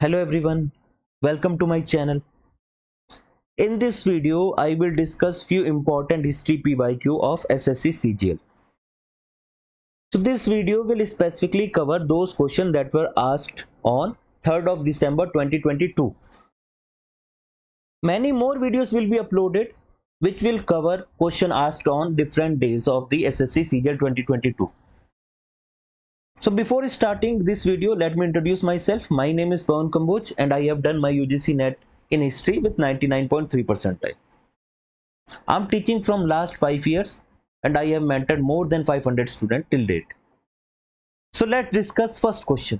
Hello everyone, welcome to my channel. In this video, I will discuss few important history PYQ of SSC CGL. So this video will specifically cover those questions that were asked on 3rd of December 2022. Many more videos will be uploaded which will cover question asked on different days of the SSC CGL 2022. So before starting this video, let me introduce myself. My name is Pawan Kamboj and I have done my UGC NET in history with 99.3 percentile. I'm teaching from last 5 years and I have mentored more than 500 students till date. So let's discuss first question.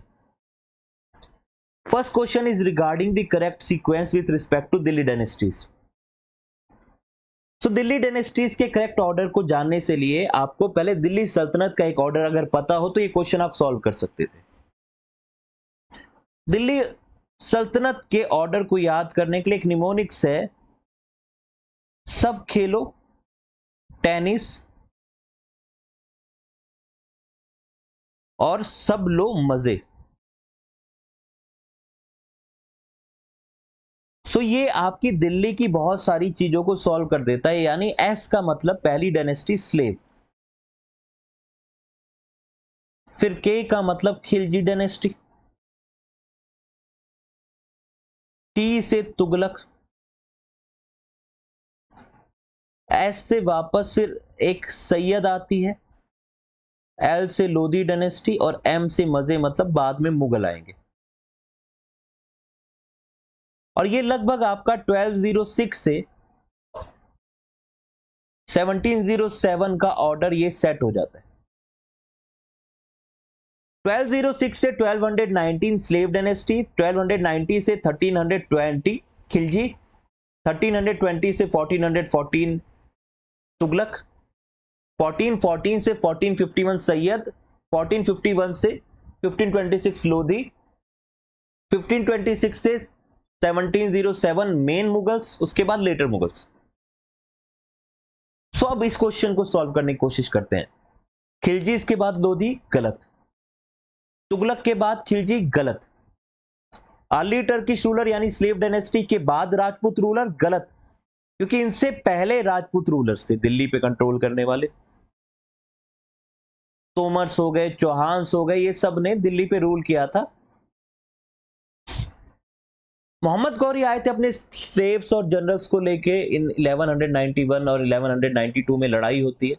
First question is regarding the correct sequence with respect to Delhi dynasties. So Delhi dynasties के correct order को जानने से लिए आपको पहले दिल्ली सल्तनत का एक ऑर्डर अगर पता हो तो ये क्वेश्चन आप सॉल्व कर सकते थे। दिल्ली सल्तनत के ऑर्डर को याद करने के लिए एक निमोनिक्स है, सब खेलो, टेनिस और सब लो मजे। सो ये आपकी दिल्ली की बहुत सारी चीजों को सॉल्व कर देता है। यानी एस का मतलब पहली डायनेस्टी स्लेव, फिर के का मतलब खिलजी डायनेस्टी, टी से तुगलक, एस से वापस फिर एक सैयद आती है, एल से लोधी डायनेस्टी और एम से मजे मतलब बाद में मुगल आएंगे। और ये लगभग आपका 1206 से 1707 का ऑर्डर ये सेट हो जाता है। 1206 से 1219 स्लेव डायनेस्टी, 1290 से 1320 खिलजी, 1320 से 1414 तुगलक, 1414 से 1451 सैयद, 1451 से 1526 लोधी, 1526 से 1707 मेन मुगल्स, उसके बाद लेटर मुगल्स। सो अब इस क्वेश्चन को सॉल्व करने की कोशिश करते हैं। खिलजी के बाद लोधी गलत, तुगलक के बाद खिलजी गलत, अर्ली टर्किश रूलर यानी स्लेव डायनेस्टी के बाद राजपूत रूलर गलत, क्योंकि इनसे पहले राजपूत रूलर्स थे दिल्ली पे कंट्रोल करने वाले। तोमर्स हो गए, चौहान्स हो गए, ये सब ने दिल्ली पे रूल किया था। मोहम्मद गौरी आए थे अपने स्लेव्स और जनरल्स को लेके इन 1191 और 1192 में लड़ाई होती है।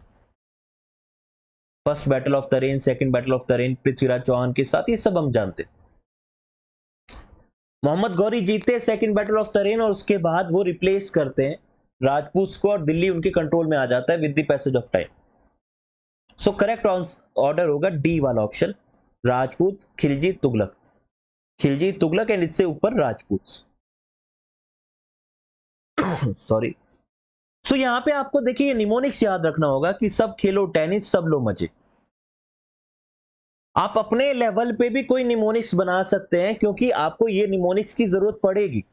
फर्स्ट बैटल ऑफ तरेन, सेकंड बैटल ऑफ तरेन पृथ्वीराज चौहान के साथ, ये सब हम जानते हैं। मोहम्मद गौरी जीते सेकंड बैटल ऑफ तरेन और उसके बाद वो रिप्लेस करते हैं राजपूत को और दिल्ली उनके कंट्रोल में आ जाता है with the passage of time. So correct order होगा डी वाला ऑप्शन, राजपूत खिलजी तुगलक, खिलजी तुगलक एंड इससे ऊपर राजपूत। सॉरी। सो यहां पे आपको देखिए निमोनिक्स याद रखना होगा कि सब खेलो टेनिस, सब लो मजे। आप अपने लेवल पे भी कोई निमोनिक्स बना सकते हैं क्योंकि आपको ये निमोनिक्स की जरूरत पड़ेगी।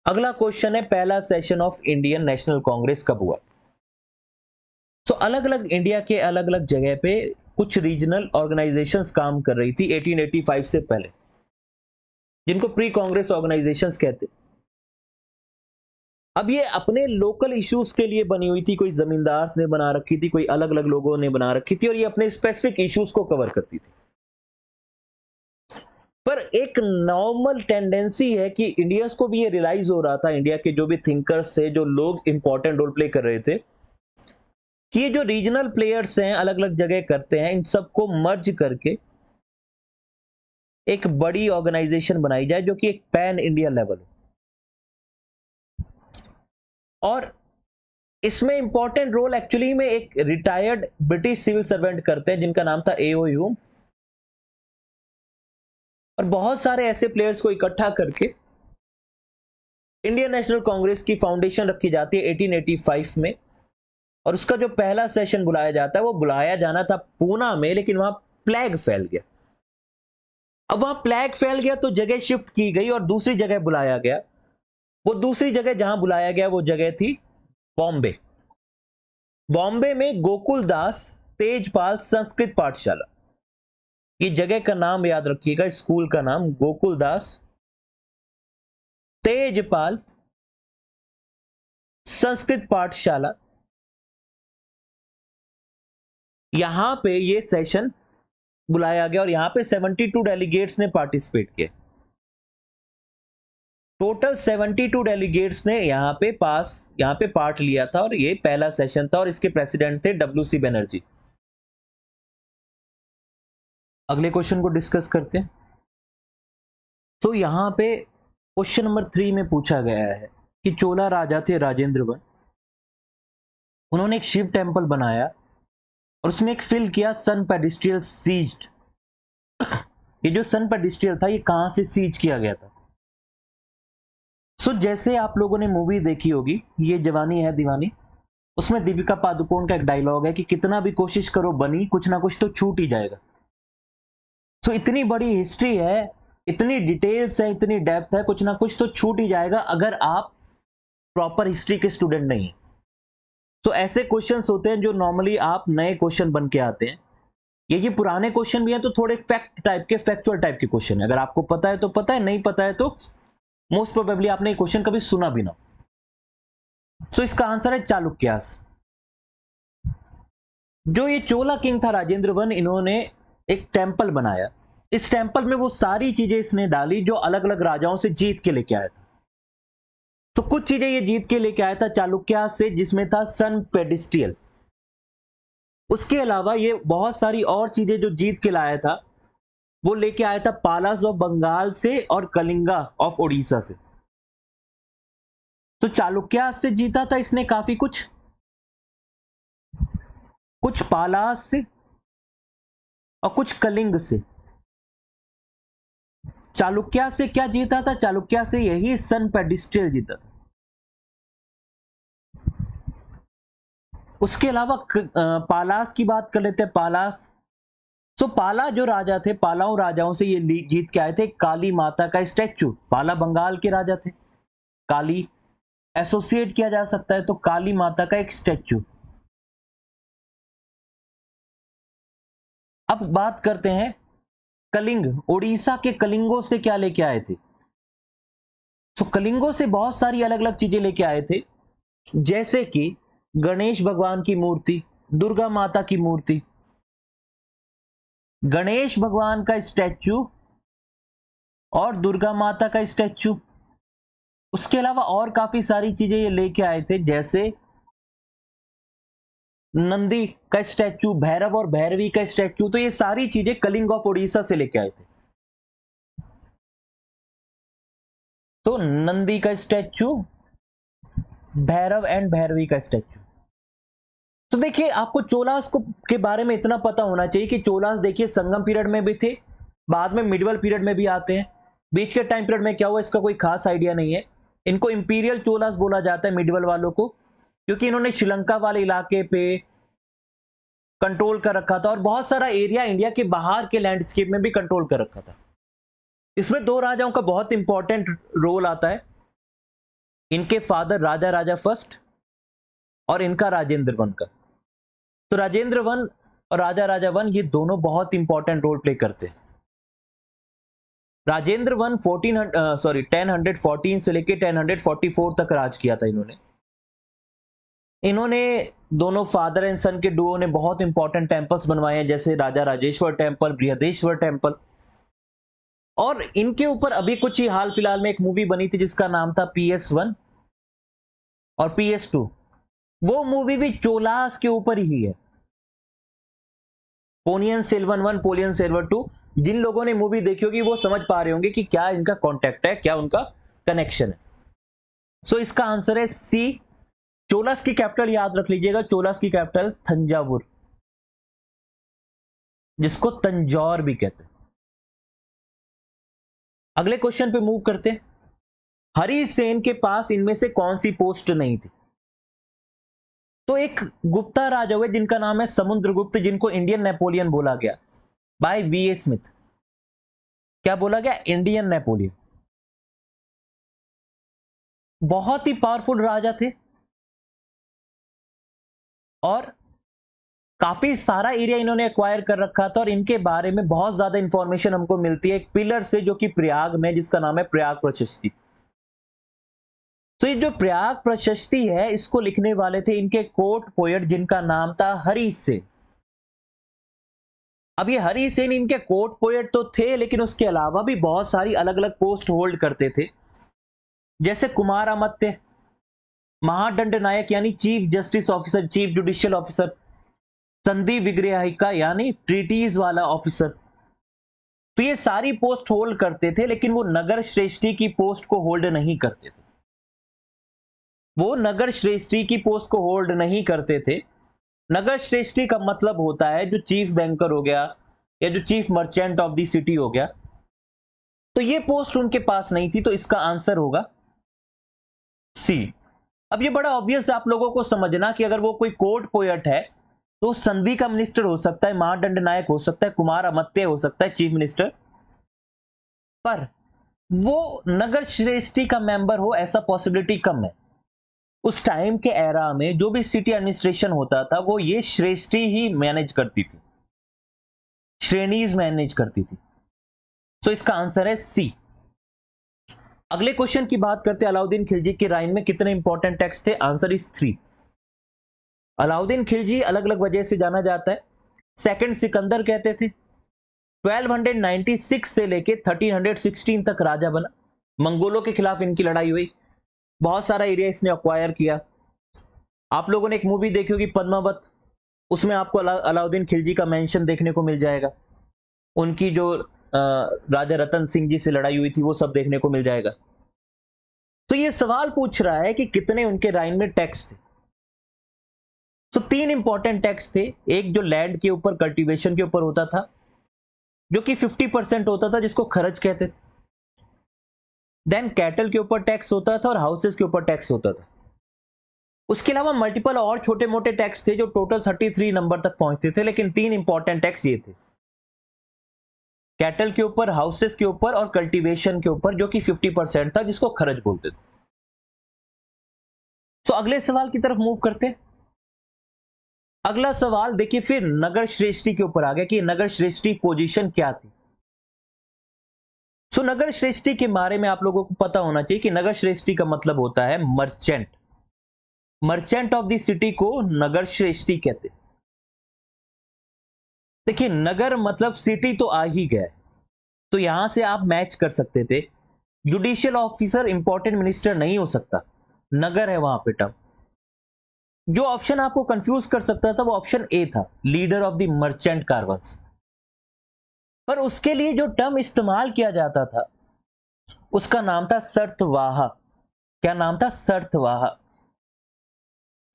अगला क्वेश्चन है, पहला session of Indian national Congress कब हुआ? तो अलग अलग इंडिया के अलग अलग जगह पे कुछ रीजनल ऑर्गेनाइजेशंस काम कर रही थी 1885 से पहले, जिनको प्री कांग्रेस ऑर्गेनाइजेशंस कहते। अब ये अपने लोकल इश्यूज के लिए बनी हुई थी, कोई जमींदार ने बना रखी थी, कोई अलग अलग लोगों ने बना रखी थी और ये अपने स्पेसिफिक इश्यूज को कवर करती थी। पर एक नॉर्मल टेंडेंसी है कि इंडियंस को भी ये रियलाइज हो रहा था, इंडिया के जो भी थिंकर्स थे, जो लोग इंपॉर्टेंट रोल प्ले कर रहे थे, कि ये जो रीजनल प्लेयर्स हैं अलग अलग जगह करते हैं, इन सबको मर्ज करके एक बड़ी ऑर्गेनाइजेशन बनाई जाए जो कि एक पैन इंडिया लेवल हो। और इसमें इंपॉर्टेंट रोल एक्चुअली में एक रिटायर्ड ब्रिटिश सिविल सर्वेंट करते हैं जिनका नाम था A.O. ह्यूम, और बहुत सारे ऐसे प्लेयर्स को इकट्ठा करके इंडियन नेशनल कांग्रेस की फाउंडेशन रखी जाती है 1885 में। और उसका जो पहला सेशन बुलाया जाता है वो बुलाया जाना था पूना में, लेकिन वहां प्लेग फैल गया। अब वहां प्लेग फैल गया तो जगह शिफ्ट की गई और दूसरी जगह बुलाया गया। वो दूसरी जगह जहां बुलाया गया वो जगह थी बॉम्बे। बॉम्बे में गोकुल दास तेजपाल संस्कृत पाठशाला, ये जगह का नाम याद रखिएगा, स्कूल का नाम गोकुलदास तेजपाल संस्कृत पाठशाला। यहां पे ये सेशन बुलाया गया और यहां पे 72 डेलीगेट्स ने पार्टिसिपेट किए। टोटल 72 डेलीगेट्स ने यहां पे पार्ट लिया था और ये पहला सेशन था और इसके प्रेसिडेंट थे WC बनर्जी। अगले क्वेश्चन को डिस्कस करते हैं। तो यहां पे क्वेश्चन नंबर 3 में पूछा गया है कि चोला राजा थे राजेंद्र वन, उन्होंने एक शिव टेंपल बनाया और उसमें एक फिल किया सन पेडिस्ट्रियल सीज्ड। ये जो सन पेडिस्ट्रियल था ये कहां से सीज किया गया था? जैसे आप लोगों ने मूवी देखी होगी ये जवानी है दीवानी, उसमें दीपिका पादुकोण का एक डायलॉग है कि कितना भी कोशिश करो बनी, कुछ ना कुछ तो छूट ही जाएगा। इतनी बड़ी हिस्ट्री है, इतनी डिटेल्स है, इतनी डेप्थ है, कुछ ना कुछ तो छूट ही जाएगा अगर आप प्रॉपर हिस्ट्री के स्टूडेंट नहीं है। ऐसे क्वेश्चंस होते हैं जो नॉर्मली आप नए क्वेश्चन बन के आते हैं। ये पुराने क्वेश्चन भी हैं तो थोड़े फैक्चुअल टाइप के क्वेश्चन है। अगर आपको पता है तो पता है, नहीं पता है तो मोस्ट प्रोबेबली आपने ये क्वेश्चन कभी सुना भी ना। इसका आंसर है चालुक्यास। जो ये चोला किंग था राजेंद्र वन, इन्होंने एक टेंपल बनाया। इस टेंपल में वो सारी चीजें इसने डाली जो अलग अलग राजाओं से जीत के लेके आया था। कुछ चीजें ये जीत के लेके आया था चालुक्यास से, जिसमें था सन पेडिस्ट्रियल। उसके अलावा ये बहुत सारी और चीजें जो जीत के लाया था वो लेके आया था पालास ऑफ बंगाल से और कलिंगा ऑफ ओडिशा से। चालुक्यास से जीता था इसने काफी कुछ पालास से और कुछ कलिंग से। चालुक्या से क्या जीता था? चालुक्या से यही सन पेडिस्ट्रियल जीता था। उसके अलावा पालास की बात कर लेते हैं। पालास, पाला जो राजा थे, पालाओं राजाओं से ये जीत के आए थे काली माता का स्टैच्यू। पाला बंगाल के राजा थे, काली एसोसिएट किया जा सकता है, तो काली माता का एक स्टैच्यू। अब बात करते हैं कलिंग, उड़ीसा के कलिंगों से क्या लेके आए थे? कलिंगों से बहुत सारी अलग अलग चीजें लेके आए थे, जैसे कि गणेश भगवान की मूर्ति, दुर्गा माता की मूर्ति, गणेश भगवान का स्टैच्यू और दुर्गा माता का स्टैच्यू। उसके अलावा और काफी सारी चीजें ये लेके आए थे, जैसे नंदी का स्टैच्यू, भैरव और भैरवी का स्टैच्यू। तो ये सारी चीजें कलिंग ऑफ उड़ीसा से लेके आए थे। नंदी का स्टैच्यू, भैरव एंड भैरवी का स्टैच्यू। देखिए आपको चोलास को के बारे में इतना पता होना चाहिए कि चोलास देखिए संगम पीरियड में भी थे, बाद में मिडवल पीरियड में भी आते हैं। बीच के टाइम पीरियड में क्या हुआ इसका कोई खास आइडिया नहीं है। इनको इंपीरियल चोलास बोला जाता है मिडवल वालों को, क्योंकि इन्होंने श्रीलंका वाले इलाके पे कंट्रोल कर रखा था और बहुत सारा एरिया इंडिया के बाहर के लैंडस्केप में भी कंट्रोल कर रखा था। इसमें दो राजाओं का बहुत इंपॉर्टेंट रोल आता है, इनके फादर राजा राजा फर्स्ट और इनका राजेंद्र वन का। राजेंद्र वन और राजा राजा वन ये दोनों बहुत इंपॉर्टेंट रोल प्ले करते हैं। राजेंद्र वन 1014 से लेके 1044 तक राज किया था इन्होंने दोनों फादर एंड सन के डुओ ने बहुत इंपॉर्टेंट टेंपल्स बनवाए हैं, जैसे राजा राजेश्वर टेंपल, बृहदेश्वर टेंपल। और इनके ऊपर अभी कुछ ही हाल फिलहाल में एक मूवी बनी थी जिसका नाम था PS1 और PS2। वो मूवी भी चोलास के ऊपर ही है, पोनियन सेल्वन 1, पोनियन सेल्वन 2। जिन लोगों ने मूवी देखी होगी वो समझ पा रहे होंगे कि क्या इनका कॉन्टेक्ट है, क्या उनका कनेक्शन है। इसका आंसर है सी। चोलास की कैपिटल याद रख लीजिएगा, चोलास की कैपिटल थंजावुर, जिसको तंजौर भी कहते हैं। अगले क्वेश्चन पे मूव करते हैं। हरिसेन के पास इनमें से कौन सी पोस्ट नहीं थी? एक गुप्ता राजा हुए जिनका नाम है समुद्रगुप्त, जिनको इंडियन नेपोलियन बोला गया बाय VA स्मिथ। क्या बोला गया? Indian Napoleon. बहुत ही पावरफुल राजा थे और काफी सारा एरिया इन्होंने एक्वायर कर रखा था और इनके बारे में बहुत ज्यादा इंफॉर्मेशन हमको मिलती है एक पिलर से जो कि प्रयाग में, जिसका नाम है प्रयाग प्रशस्ति। तो ये जो प्रयाग प्रशस्ति है इसको लिखने वाले थे इनके कोर्ट पोएट जिनका नाम था हरि सेन। अब ये हरि सेन इनके कोर्ट पोएट तो थे, लेकिन उसके अलावा भी बहुत सारी अलग अलग पोस्ट होल्ड करते थे, जैसे कुमार अमात्य, महादंड नायक यानी chief justice officer, chief judicial officer, संधि विग्रहिका यानी ट्रीटीज वाला ऑफिसर। तो ये सारी पोस्ट होल्ड करते थे, लेकिन वो नगर श्रेष्ठी की पोस्ट को होल्ड नहीं करते थे। वो नगर श्रेष्ठी की पोस्ट को होल्ड नहीं करते थे। नगर श्रेष्ठी का मतलब होता है जो चीफ बैंकर हो गया या जो chief merchant of the city हो गया। तो ये पोस्ट उनके पास नहीं थी, तो इसका आंसर होगा सी। अब ये बड़ा ऑब्वियस आप लोगों को समझना कि अगर वो कोई कोर्ट पोएट है तो संधि का मिनिस्टर हो सकता है, महादंड नायक हो सकता है, कुमार अमात्य हो सकता है चीफ मिनिस्टर, पर वो नगर श्रेष्ठी का मेंबर हो ऐसा पॉसिबिलिटी कम है। उस टाइम के एरा में जो भी सिटी एडमिनिस्ट्रेशन होता था वो ये श्रेष्ठी ही मैनेज करती थी, श्रेणीज मैनेज करती थी। तो इसका आंसर है सी। अगले क्वेश्चन की बात करते हैं, अलाउद्दीन खिलजी के राइम में कितने इंपॉर्टेंट टेक्स्ट थे? Answer is 3। अलाउद्दीन खिलजी अलग अलग वजह से जाना जाता है। सेकंड सिकंदर कहते थे। 1296 से लेके 1316 तक राजा बना। मंगोलों के खिलाफ इनकी लड़ाई हुई, बहुत सारा एरिया इसने अक्वायर किया। आप लोगों ने एक मूवी देखी होगी पद्मावत, उसमें आपको अलाउद्दीन खिलजी का मेंशन देखने को मिल जाएगा। उनकी जो राजा रतन सिंह जी से लड़ाई हुई थी वो सब देखने को मिल जाएगा। तो ये सवाल पूछ रहा है कि कितने उनके राइम में टैक्स थे। तो 3 इंपॉर्टेंट टैक्स थे। एक जो लैंड के ऊपर, कल्टीवेशन के ऊपर होता था, जो कि 50% होता था, जिसको खर्च कहते थे। देन कैटल के ऊपर टैक्स होता था और हाउसेस के ऊपर टैक्स होता था। उसके अलावा मल्टीपल और छोटे मोटे टैक्स थे जो टोटल 33 नंबर तक पहुंचते थे, लेकिन 3 इंपॉर्टेंट टैक्स ये थे, कैटल के ऊपर, हाउसेस के ऊपर और कल्टीवेशन के ऊपर, जो कि 50% था, जिसको खर्च बोलते थे। तो अगले सवाल की तरफ मूव करते हैं। अगला सवाल देखिए, फिर नगर श्रेष्ठी के ऊपर आ गया कि नगर श्रेष्ठी पोजीशन क्या थी। सो नगर श्रेष्ठी के बारे में आप लोगों को पता होना चाहिए कि नगर श्रेष्ठी का मतलब होता है merchant. Merchant of the city को नगर श्रेष्ठी कहते। देखिए, नगर मतलब सिटी तो आ ही गया, तो यहां से आप मैच कर सकते थे। जुडिशियल ऑफिसर इंपॉर्टेंट मिनिस्टर नहीं हो सकता, नगर है वहां पे टर्म। जो ऑप्शन आपको कंफ्यूज कर सकता था वो ऑप्शन ए था, लीडर ऑफ द मर्चेंट कारवंस। पर उसके लिए जो टर्म इस्तेमाल किया जाता था उसका नाम था सर्तवाहा। क्या नाम था? सर्तवाहा।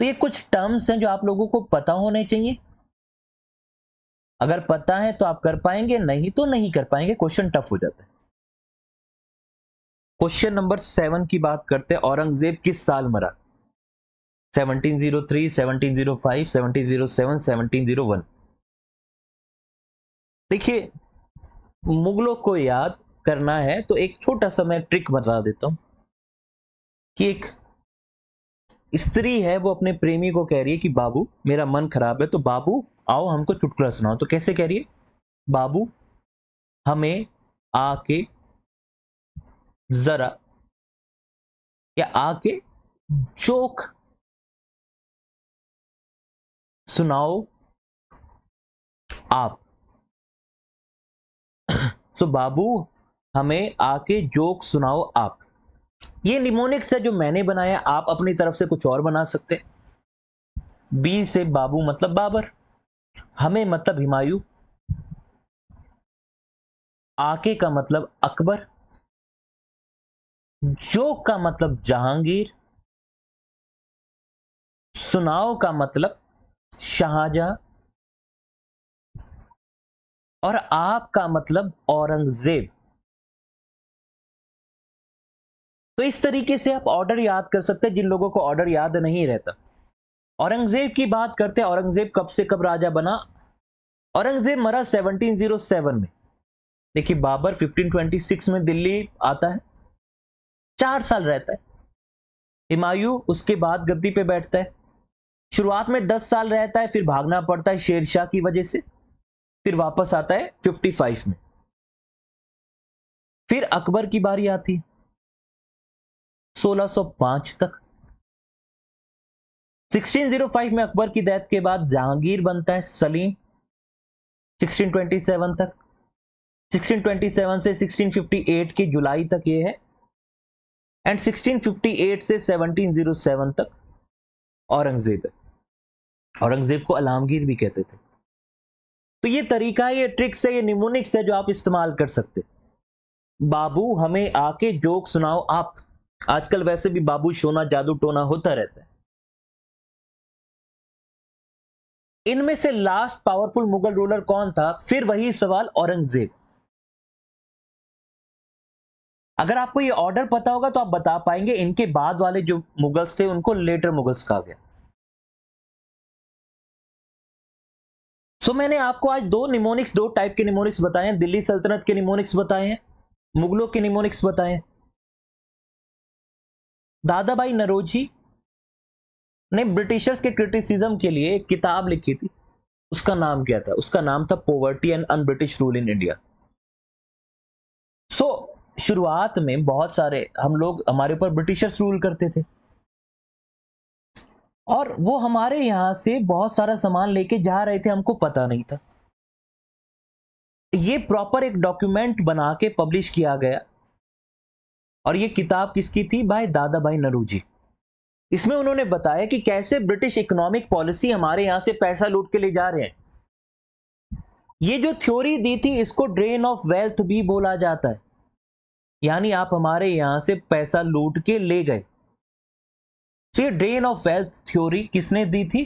तो ये कुछ टर्म्स हैं जो आप लोगों को पता होने चाहिए। अगर पता है तो आप कर पाएंगे, नहीं तो नहीं कर पाएंगे, क्वेश्चन टफ हो जाता है। क्वेश्चन नंबर 7 की बात करते हैं। औरंगजेब किस साल मरा? 1703, 1705, 1707, 1701। देखिए, मुगलों को याद करना है तो एक छोटा सा मैं ट्रिक बता देता हूं कि एक स्त्री है, वो अपने प्रेमी को कह रही है कि बाबू मेरा मन खराब है, तो बाबू आओ हमको चुटकुला सुनाओ। तो कैसे कह रही है? बाबू हमें आके जरा, या आके जोक सुनाओ आप। सो बाबू हमें आके जोक सुनाओ आप। ये निमोनिक्स है जो मैंने बनाया, आप अपनी तरफ से कुछ और बना सकते हैं। बी से बाबू मतलब बाबर, हमें मतलब हुमायूं, आके का मतलब अकबर, जोक का मतलब जहांगीर, सुनाओ का मतलब शाहजहां, और आप का मतलब औरंगजेब। तो इस तरीके से आप ऑर्डर याद कर सकते हैं जिन लोगों को ऑर्डर याद नहीं रहता। औरंगजेब की बात करते हैं। औरंगजेब कब से कब राजा बना? औरंगजेब मरा 1707 में। देखिए, बाबर 1526 में दिल्ली आता है, 4 साल रहता है। हुमायूं उसके बाद गद्दी पे बैठता है, शुरुआत में 10 साल रहता है, फिर भागना पड़ता है शेरशाह की वजह से, फिर वापस आता है 55 में। फिर अकबर की बारी आती है 1605 तक। 1605 में अकबर की डेथ के बाद जहांगीर बनता है सलीम 1627 तक। 1627 से 1658 की जुलाई तक ये है, एंड 1658 से 1707 तक औरंगजेब है। औरंगजेब को आलमगीर भी कहते थे। तो ये तरीका है, ये ट्रिक्स है, ये निमोनिक्स है जो आप इस्तेमाल कर सकते। बाबू हमें आके जोक सुनाओ आप। आजकल वैसे भी बाबू सोना जादू टोना होता रहता है। इनमें से लास्ट पावरफुल मुगल रूलर कौन था? फिर वही सवाल, औरंगजेब। अगर आपको ये ऑर्डर पता होगा तो आप बता पाएंगे। इनके बाद वाले जो मुगल्स थे उनको लेटर मुगल्स कहा गया। सो मैंने आपको आज दो टाइप के निमोनिक्स बताए हैं। दिल्ली सल्तनत के निमोनिक्स बताए हैं, मुगलों के निमोनिक्स बताए हैं। दादा भाई नौरोजी ने ब्रिटिशर्स के क्रिटिसिज्म के लिए एक किताब लिखी थी। उसका नाम क्या था? उसका नाम था poverty and un British rule in India. So शुरुआत में बहुत सारे हमारे ऊपर ब्रिटिशर्स रूल करते थे, और वो हमारे यहां से बहुत सारा सामान लेके जा रहे थे, हमको पता नहीं था। ये प्रॉपर एक डॉक्यूमेंट बना के पब्लिश किया गया, और ये किताब किसकी थी? भाई दादा भाई नौरोजी। इसमें उन्होंने बताया कि कैसे ब्रिटिश इकोनॉमिक पॉलिसी हमारे यहां से पैसा लूट के ले जा रहे हैं। ये जो थ्योरी दी थी इसको ड्रेन ऑफ वेल्थ भी बोला जाता है, यानी आप हमारे यहां से पैसा लूट के ले गए। तो ये ड्रेन ऑफ वेल्थ थ्योरी किसने दी थी?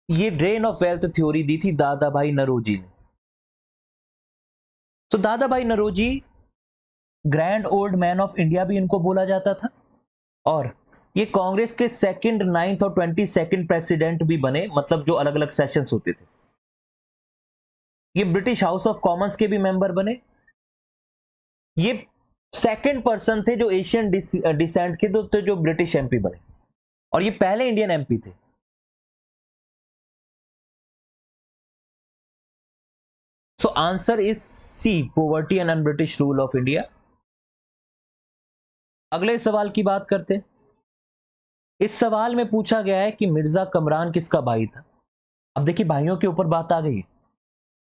ये ड्रेन ऑफ वेल्थ थ्योरी दी थी दादा भाई नौरोजी ने। तो Dadabhai Naoroji grand old man of India भी इनको बोला जाता था, और ये कांग्रेस के सेकंड, 9th और 22nd प्रेसिडेंट भी बने, मतलब जो अलग अलग सेशंस होते थे। ये ब्रिटिश हाउस ऑफ कॉमन्स के भी मेंबर बने। ये सेकंड पर्सन थे जो एशियन डिसेंट के थे जो ब्रिटिश एमपी बने, और ये पहले इंडियन एमपी थे। So answer is C, poverty and un British rule of India. अगले सवाल की बात करते हैं। इस सवाल में पूछा गया है कि मिर्जा कमरान किसका भाई था। अब देखिए भाइयों के ऊपर बात आ गई है,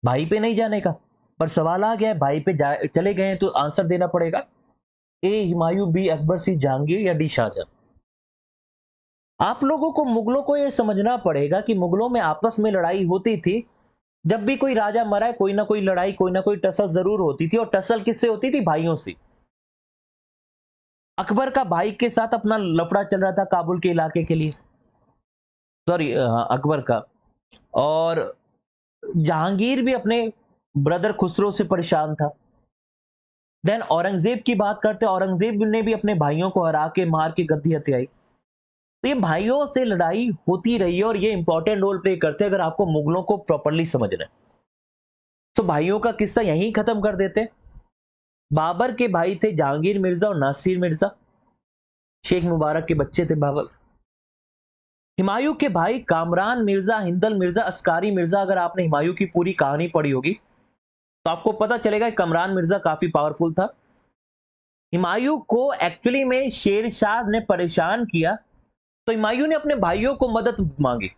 भाई पे नहीं जाने का, पर सवाल आ गया है भाई पे चले गए हैं तो आंसर देना पड़ेगा। ए हुमायूं, बी अकबर, सी जहांगीर, या डी शाहजहां। आप लोगों को मुगलों को यह समझना पड़ेगा कि मुगलों में आपस में लड़ाई होती थी। जब भी कोई राजा मरा है, कोई ना कोई लड़ाई, कोई ना कोई टसल जरूर होती थी, और टसल किससे होती थी? भाइयों से। अकबर का भाई के साथ अपना लफड़ा चल रहा था काबुल के इलाके के लिए, सॉरी अकबर का। और जहांगीर भी अपने ब्रदर खुसरो से परेशान था। देन औरंगजेब की बात करते हैं, औरंगजेब ने भी अपने भाइयों को हरा के मार के गद्दी हथियाई। तो ये भाइयों से लड़ाई होती रही है, और ये इंपॉर्टेंट रोल प्ले करते हैं अगर आपको मुगलों को प्रॉपरली समझना है। तो भाइयों का किस्सा यहीं खत्म कर देते। बाबर के भाई थे जहांगीर मिर्जा और नासिर मिर्जा, शेख मुबारक के बच्चे थे बाबर। हुमायूं के भाई कामरान मिर्जा, हिंदल मिर्जा, अस्कारी मिर्जा। अगर आपने हुमायूं की पूरी कहानी पढ़ी होगी तो आपको पता चलेगा कि कमरान मिर्जा काफी पावरफुल था। हुमायूं को एक्चुअली में शेर शाह ने परेशान किया, तो हुमायूं ने अपने भाइयों को मदद मांगी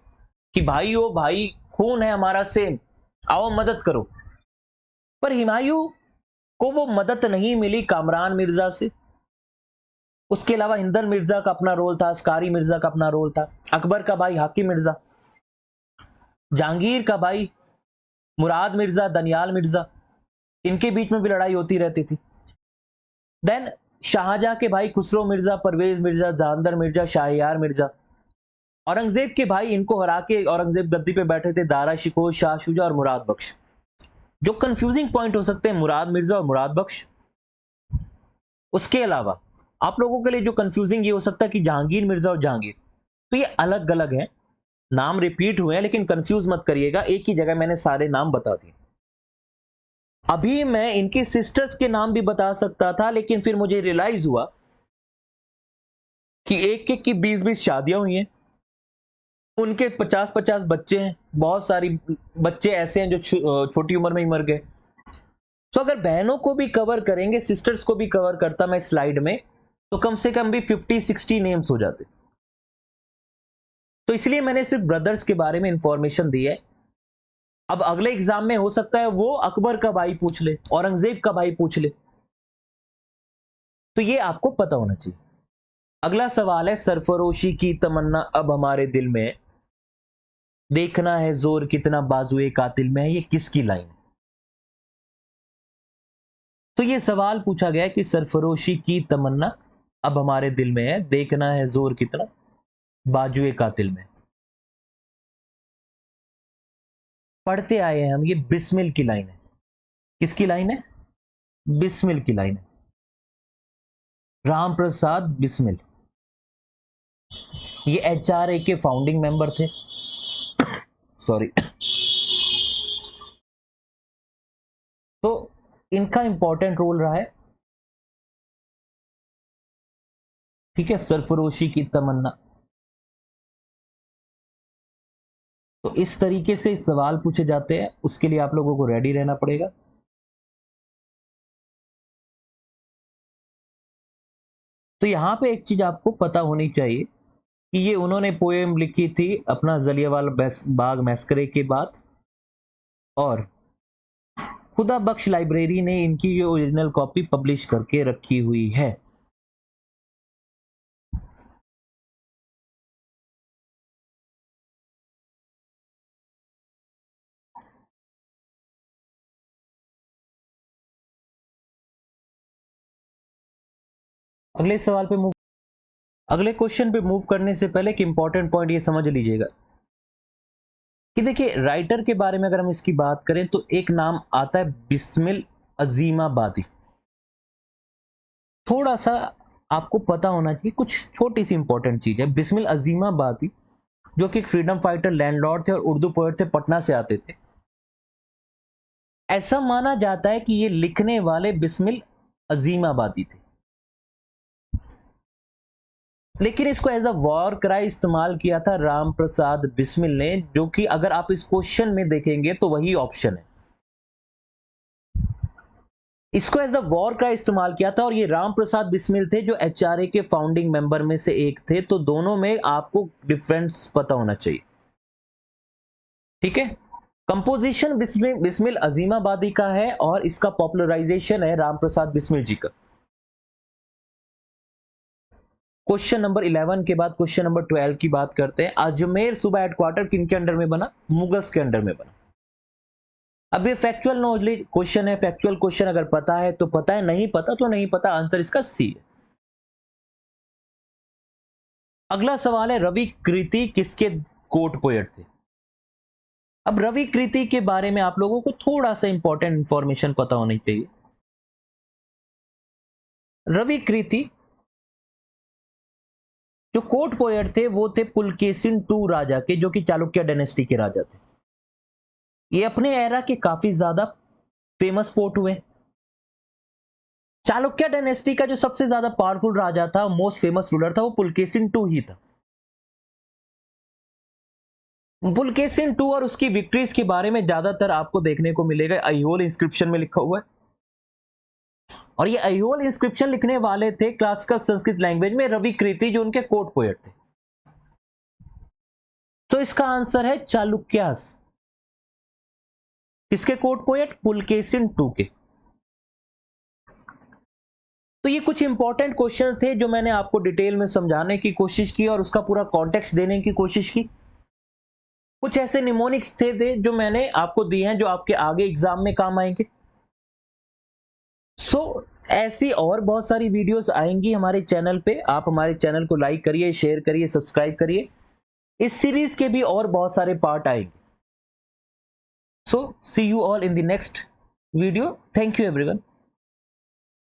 कि भाइयों, भाई खून है हमारा सेम, आओ मदद करो। पर हुमायूं को वो मदद नहीं मिली कामरान मिर्जा से। उसके अलावा हिंदल मिर्जा का अपना रोल था, अस्कारी मिर्जा का अपना रोल था, अकबर का भाई हाकिम मिर्जा, जहांगीर का भाई मुराद मिर्जा, दनियाल मिर्जा, इनके बीच में भी लड़ाई होती रहती थी। देन शाहजहां के भाई खुसरो मिर्जा, परवेज मिर्जा, जहांदर मिर्जा, शाहयार मिर्जा। औरंगजेब के भाई, इनको हरा के औरंगजेब गद्दी पे बैठे थे, दारा शिकोह, शाह शुजा और मुराद बख्श। जो कंफ्यूजिंग पॉइंट हो सकते हैं मुराद मिर्जा और मुराद बख्श। उसके अलावा आप लोगों के लिए जो कंफ्यूजिंग ये हो सकता है कि जहांगीर मिर्जा और जहांगीर, तो ये अलग अलग हैं, नाम रिपीट हुए हैं, लेकिन कंफ्यूज मत करिएगा, एक ही जगह मैंने सारे नाम बता दिए। अभी मैं इनकी सिस्टर्स के नाम भी बता सकता था, लेकिन फिर मुझे रियलाइज हुआ कि एक एक की 20-20 शादियां हुई हैं, उनके 50-50 बच्चे हैं, बहुत सारी बच्चे ऐसे हैं जो छोटी उम्र में ही मर गए। तो अगर बहनों को भी कवर करेंगे, सिस्टर्स को भी कवर करता मैं स्लाइड में, तो कम से कम भी 50-60 नेम्स हो जाते। तो इसलिए मैंने सिर्फ ब्रदर्स के बारे में इंफॉर्मेशन दी है। अब अगले एग्जाम में हो सकता है वो अकबर का भाई पूछ ले, औरंगजेब का भाई पूछ ले, तो ये आपको पता होना चाहिए। अगला सवाल है, सरफरोशी की तमन्ना अब हमारे दिल में है, देखना है जोर कितना बाजुए कातिल में है, ये किसकी लाइन है? तो ये सवाल पूछा गया है कि सरफरोशी की तमन्ना अब हमारे दिल में है, देखना है जोर कितना बाजुए कातिल में। पढ़ते आए हैं हम, ये बिस्मिल की लाइन है। किसकी लाइन है? बिस्मिल की लाइन है, राम प्रसाद बिस्मिल। ये एचआरए के फाउंडिंग मेंबर थे। सॉरी। तो इनका इंपॉर्टेंट रोल रहा है, ठीक है, सरफरोशी की तमन्ना। तो इस तरीके से सवाल पूछे जाते हैं, उसके लिए आप लोगों को रेडी रहना पड़ेगा। तो यहां पे एक चीज आपको पता होनी चाहिए कि ये उन्होंने पोएम लिखी थी अपना जलियांवाला बाग मैस्करे के बाद, और खुदा बख्श लाइब्रेरी ने इनकी ये ओरिजिनल कॉपी पब्लिश करके रखी हुई है। अगले सवाल पे मूव अगले क्वेश्चन पे मूव करने से पहले एक इंपॉर्टेंट पॉइंट ये समझ लीजिएगा कि देखिए, राइटर के बारे में अगर हम इसकी बात करें तो एक नाम आता है बिस्मिल अजीमाबादी। थोड़ा सा आपको पता होना चाहिए, कुछ छोटी सी इंपॉर्टेंट चीज है। बिस्मिल अजीमाबादी जो कि एक फ्रीडम फाइटर, लैंडलॉर्ड थे और उर्दू पोएट थे, पटना से आते थे। ऐसा माना जाता है कि ये लिखने वाले बिस्मिल अजीमाबादी थे, लेकिन इसको एज अ वॉर क्राई इस्तेमाल किया था राम प्रसाद बिस्मिल ने, जो कि अगर आप इस क्वेश्चन में देखेंगे तो वही ऑप्शन है। इसको एज अ वॉर क्राई इस्तेमाल किया था, और ये राम प्रसाद बिस्मिल थे जो एचआरए के फाउंडिंग मेंबर में से एक थे। तो दोनों में आपको डिफरेंस पता होना चाहिए, ठीक है। कंपोजिशन बिस्मिल अजीमाबादी का है और इसका पॉपुलराइजेशन है राम प्रसाद बिस्मिल जी का। क्वेश्चन नंबर 11 के बाद क्वेश्चन नंबर 12 की बात करते हैं। अजमेर सूबा हेडक्वार्टर किनके अंडर में बना? मुगल्स के अंडर में बना। अब ये फैक्चुअल नॉलेज क्वेश्चन है, फैक्चुअल क्वेश्चन अगर पता है तो पता है, नहीं पता तो नहीं पता, आंसर इसका सी है। अगला सवाल है, रवि कृति किसके कोर्ट पोएट थे? अब रवि कृति के बारे में आप लोगों को थोड़ा सा इंपॉर्टेंट इंफॉर्मेशन पता होनी चाहिए। रवि कृति जो कोर्ट पोएट थे वो थे पुलकेशिन टू राजा के, जो कि चालुक्य डायनेस्टी के राजा थे। ये अपने एरा के काफी ज्यादा फेमस पोर्ट हुए। चालुक्य डायनेस्टी का जो सबसे ज्यादा पावरफुल राजा था, मोस्ट फेमस रूलर था, वो पुलकेशिन टू ही था। पुलकेशिन टू और उसकी विक्ट्रीज के बारे में ज्यादातर आपको देखने को मिलेगा अहिहोल इंस्क्रिप्शन में लिखा हुआ है, और ये अहिहोल इंस्क्रिप्शन लिखने वाले थे क्लासिकल संस्कृत लैंग्वेज में रवि कृति, जो उनके कोर्ट पोएट थे। तो इसका आंसर है चालुक्यास। किसके कोर्ट पोएट? पुलकेशिन टू के। तो ये कुछ इंपॉर्टेंट क्वेश्चन थे जो मैंने आपको डिटेल में समझाने की कोशिश की और उसका पूरा कॉन्टेक्स्ट देने की कोशिश की। कुछ ऐसे निमोनिक्स थे जो मैंने आपको दिए हैं जो आपके आगे एग्जाम में काम आएंगे। ऐसी और बहुत सारी वीडियोस आएंगी हमारे चैनल पे। आप हमारे चैनल को लाइक करिए, शेयर करिए, सब्सक्राइब करिए। इस सीरीज के भी और बहुत सारे पार्ट आएंगे। See you all in the next video. Thank you everyone.